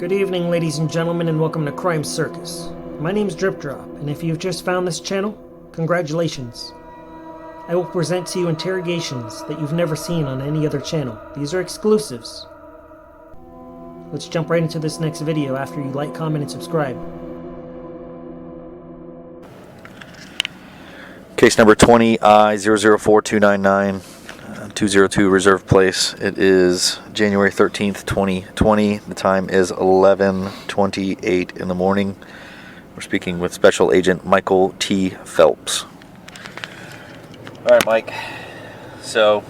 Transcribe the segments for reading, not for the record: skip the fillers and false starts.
Good evening, ladies and gentlemen, and welcome to Crime Circus. My name's Drip Drop, and if you've just found this channel, congratulations. I will present to you interrogations that you've never seen on any other channel. These are exclusives. Let's jump right into this next video after you like, comment, and subscribe. Case number 20I004299, 202 Reserve Place. It is January 13th, 2020. The time is 11:28 in the morning. We're speaking with Special Agent Michael T. Phelps. All right, Mike. So,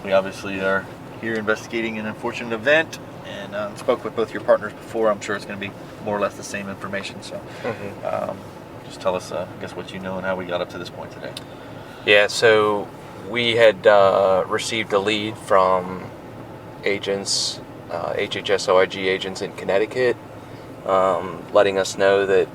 we obviously are here investigating an unfortunate event, and spoke with both your partners before. I'm sure it's going to be more or less the same information. So, just tell us, I guess, what you know and how we got up to this point today. Yeah, so we had received a lead from agents, HHS-OIG agents in Connecticut, letting us know that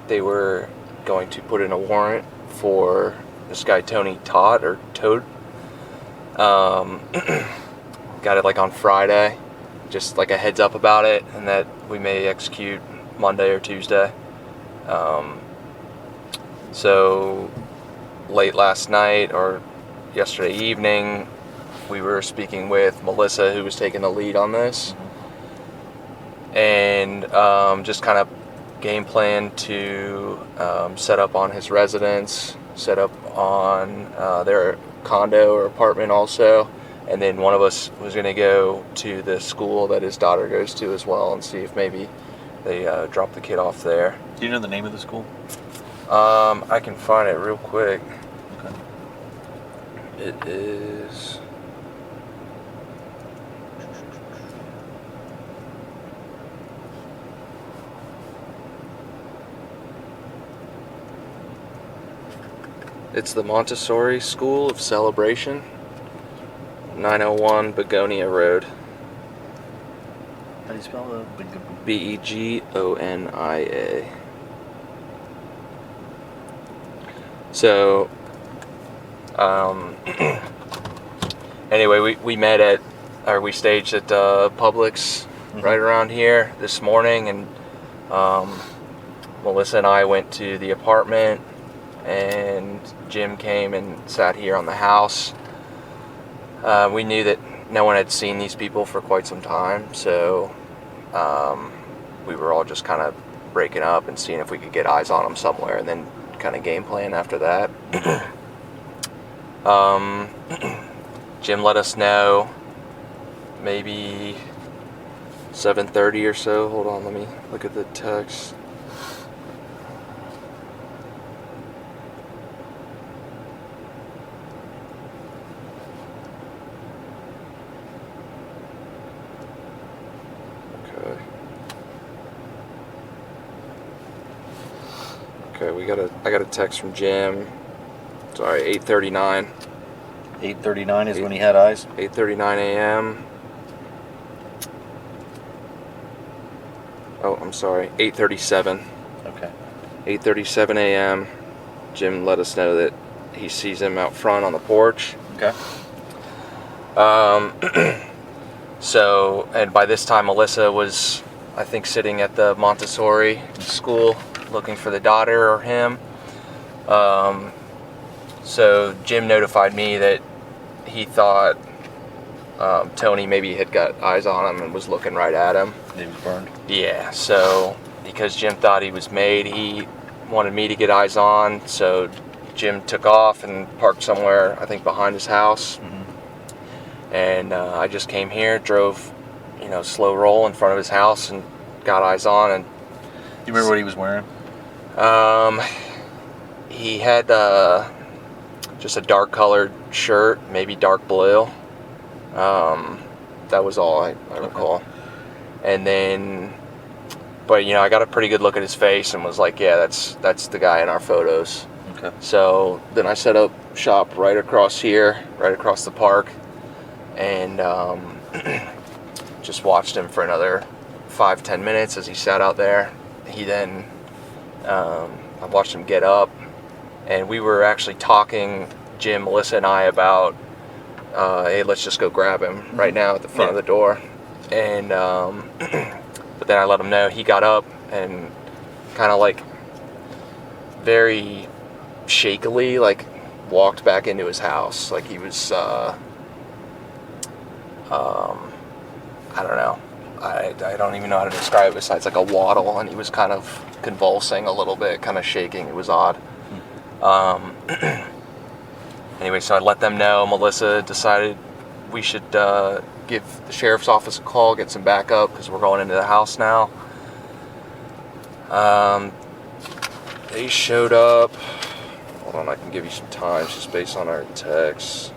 they were going to put in a warrant for this guy Tony Todt, or Todt. Got it like on Friday, just like a heads up about it, and that we may execute Monday or Tuesday. So late last night or yesterday evening, we were speaking with Melissa, who was taking the lead on this, and just kind of game plan to set up on his residence, set up on their condo or apartment also, and then one of us was going to go to the school that his daughter goes to as well and see if maybe they drop the kid off there. Do you know the name of the school? I can find it real quick. Okay. It is... It's the Montessori School of Celebration, 901 Begonia Road. How do you spell the Begonia. So, anyway, we met at, or we staged at Publix right around here this morning, and Melissa and I went to the apartment, and Jim came and sat here on the house. We knew that no one had seen these people for quite some time, so we were all just kind of breaking up and seeing if we could get eyes on them somewhere, and then kind of game plan after that. Jim let us know maybe 7:30 or so. Hold on, let me look at the text. Okay, I got a text from Jim. Sorry, 8:39. 8:39 is when he had eyes? 8:39 a.m. Oh, I'm sorry, 8:37. Okay. 8:37 a.m. Jim let us know that he sees him out front on the porch. Okay. So, and by this time, Melissa was, I think, sitting at the Montessori school, looking for the daughter or him. So Jim notified me that he thought Tony maybe had got eyes on him and was looking right at him. He was burned? Yeah, so because Jim thought he was made, he wanted me to get eyes on, so Jim took off and parked somewhere, I think, behind his house. And I just came here, drove, slow roll in front of his house and got eyes on. And do you remember what he was wearing? He had just a dark colored shirt, maybe dark blue. That was all I recall. And then, but I got a pretty good look at his face and was like, yeah, that's the guy in our photos. Okay. So then I set up shop right across here, right across the park, and just watched him for another 5-10 minutes as he sat out there. He then, I watched him get up, and we were actually talking, Jim, Melissa, and I, about, hey, let's just go grab him right now at the front of the door. And But then I let him know. He got up and kind of like very shakily like walked back into his house. Like he was, I don't know. I don't even know how to describe it besides like a waddle, and he was kind of convulsing a little bit, kind of shaking. It was odd. Anyway, so I let them know. Melissa decided we should give the sheriff's office a call, get some backup, because we're going into the house now. They showed up. Hold on, I can give you some times just based on our texts.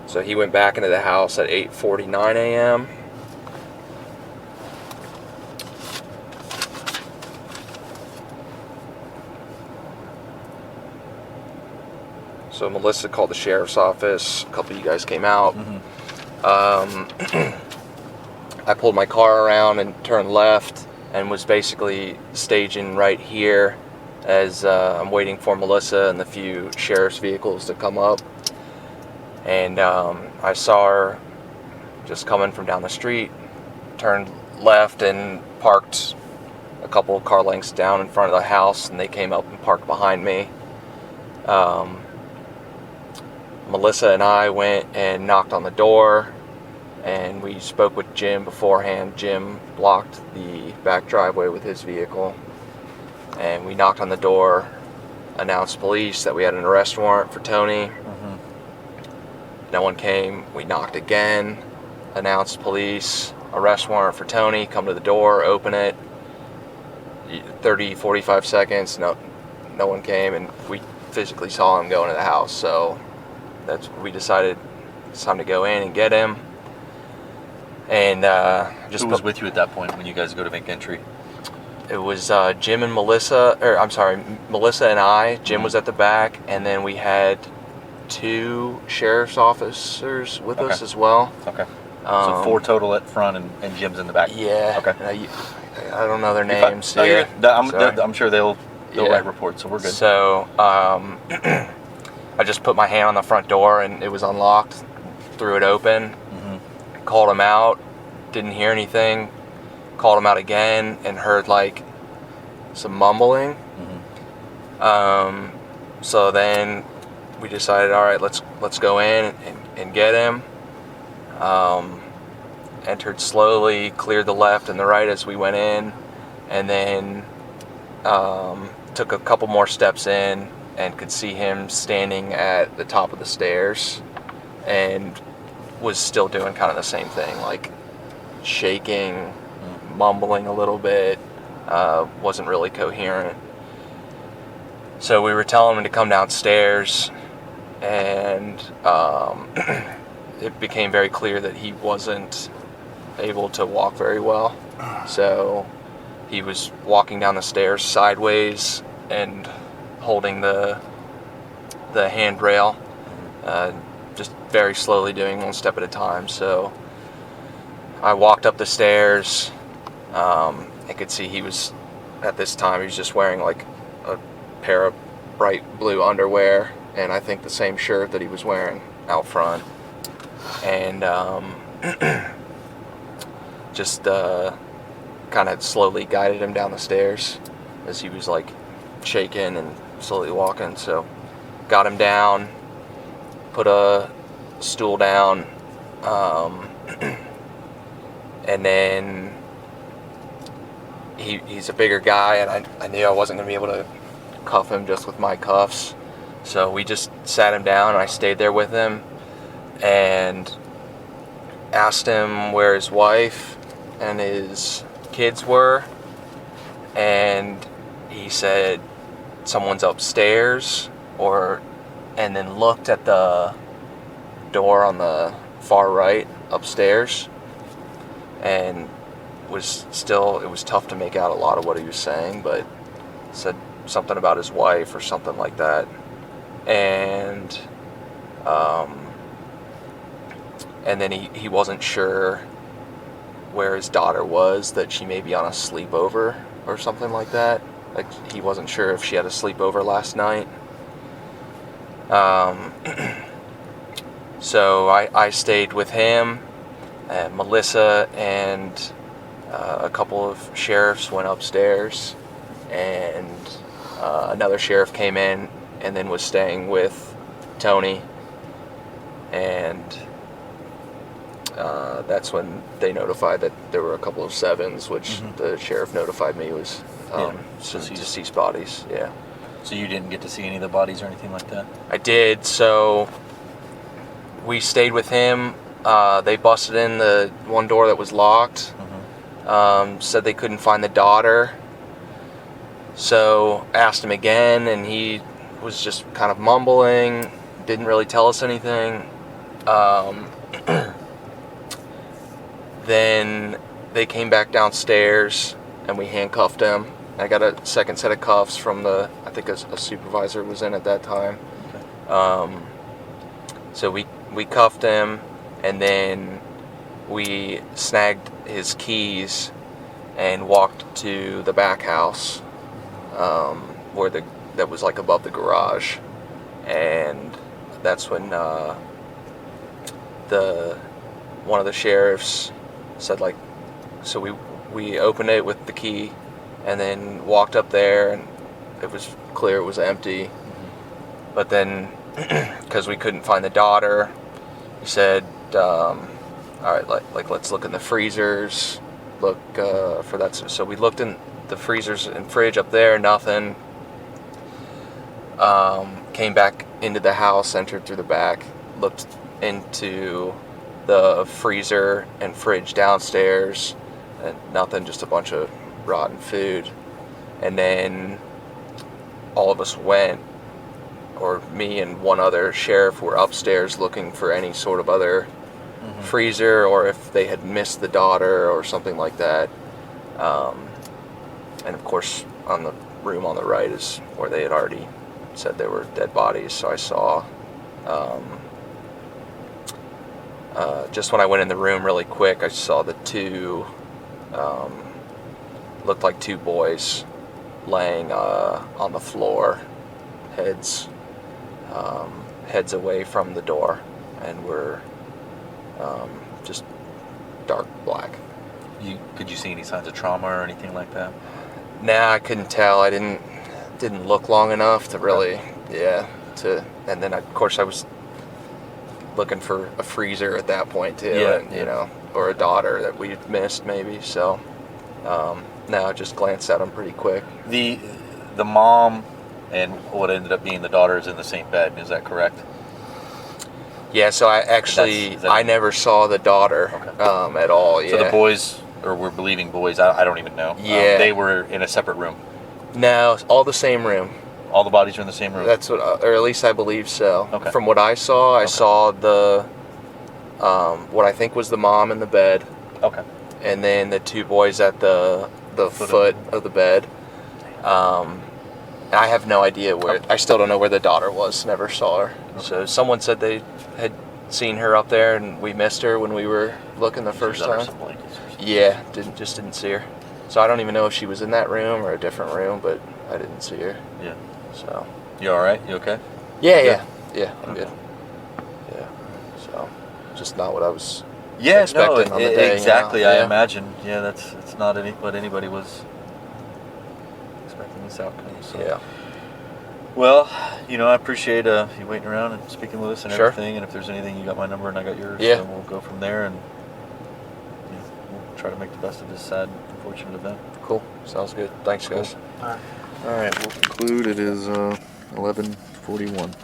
So he went back into the house at 8:49 a.m. So Melissa called the sheriff's office. A couple of you guys came out. I pulled my car around and turned left and was basically staging right here as I'm waiting for Melissa and the few sheriff's vehicles to come up. And I saw her just coming from down the street, turned left and parked a couple of car lengths down in front of the house, and they came up and parked behind me. Melissa and I went and knocked on the door, and we spoke with Jim beforehand. Jim blocked the back driveway with his vehicle, and we knocked on the door, announced police that we had an arrest warrant for Tony. No one came. We knocked again, announced police, arrest warrant for Tony, come to the door, open it. 30, 45 seconds, no one came, and we physically saw him go into the house. So we decided it's time to go in and get him. And Who was with you at that point when you guys go to make entry? It was Jim and Melissa, Melissa and I. Jim was at the back, and then we had 2 sheriff's officers with us as well. Okay. So 4 total at front, and Jim's in the back. Yeah. Okay. I don't know their names. No, you're good. I'm sure they'll write reports, so we're good. So I just put my hand on the front door, and it was unlocked. Threw it open. Called him out. Didn't hear anything. Called him out again and heard like some mumbling. So then we decided, all right, let's go in and get him. Entered slowly, cleared the left and the right as we went in, and then took a couple more steps in and could see him standing at the top of the stairs, and was still doing kind of the same thing, like shaking, mumbling a little bit, wasn't really coherent. So we were telling him to come downstairs, and it became very clear that he wasn't able to walk very well. So he was walking down the stairs sideways and holding the handrail, just very slowly, doing one step at a time. So I walked up the stairs. I could see he was, at this time, he was just wearing like a pair of bright blue underwear, and I think the same shirt that he was wearing out front. And just kind of slowly guided him down the stairs as he was like shaking and slowly walking. So got him down, put a stool down, and then he's a bigger guy, and I knew I wasn't going to be able to cuff him just with my cuffs. So we just sat him down, and I stayed there with him and asked him where his wife and his kids were, and he said someone's upstairs, and then looked at the door on the far right upstairs, and it was tough to make out a lot of what he was saying, but said something about his wife or something like that. And then he wasn't sure where his daughter was, that she may be on a sleepover or something like that. Like, he wasn't sure if she had a sleepover last night. So I stayed with him, Melissa and a couple of sheriffs went upstairs, and another sheriff came in and then was staying with Tony, and that's when they notified that there were a couple of sevens, which the sheriff notified me was some deceased bodies. Yeah. So you didn't get to see any of the bodies or anything like that? I did. So we stayed with him. They busted in the one door that was locked. Said they couldn't find the daughter. So asked him again, and he was just kind of mumbling. Didn't really tell us anything. Then they came back downstairs, and we handcuffed him. I got a second set of cuffs from I think a supervisor was in at that time. So we cuffed him, and then we snagged his keys and walked to the back house, where that was like above the garage, and that's when one of the sheriffs said, like, so we opened it with the key and then walked up there, and it was clear it was empty. But then because we couldn't find the daughter, he said, all right, like let's look in the freezers, look for that. So we looked in the freezers and fridge up there, nothing. Came back into the house, entered through the back, looked into the freezer and fridge downstairs, and nothing, just a bunch of rotten food. And then all of us went, or me and one other sheriff were upstairs looking for any sort of other freezer, or if they had missed the daughter or something like that. And of course, on the room on the right is where they had already said there were dead bodies. So I saw, just when I went in the room really quick, I saw the two, looked like two boys laying on the floor, heads away from the door, and were just dark black. Could you see any signs of trauma or anything like that? Nah, I couldn't tell. I didn't look long enough to really, and then of course I was looking for a freezer at that point too, you know, or a daughter that we missed maybe. So no, I just glanced at them pretty quick. The mom and what ended up being the daughter is in the same bed. Is that correct? Yeah. So I actually I never saw the daughter at all. Yeah. So the boys, or we're believing boys, I don't even know. Yeah. They were in a separate room. No, all the same room. All the bodies are in the same room. That's what, or at least I believe so. Okay. From what I saw, I saw the what I think was the mom in the bed. Okay. And then the two boys at the foot of the bed. I have no idea where. I still don't know where the daughter was. Never saw her. Okay. So someone said they had seen her up there, and we missed her when we were looking the first time. Yeah, didn't see her. So I don't even know if she was in that room or a different room, but I didn't see her. Yeah. So. You all right? You okay? Yeah. I'm good. Yeah. So, just not what I was. Yeah, expecting on the day, exactly. You know? I imagine. Yeah, it's not what anybody was expecting this outcome. So. Yeah. Well, I appreciate you waiting around and speaking with us and Sure. everything. And if there's anything, you got my number and I got yours. Yeah. So we'll go from there, and we'll try to make the best of this sad, unfortunate event. Cool. Sounds good. Thanks, guys. All right. We'll conclude. It is 11:41.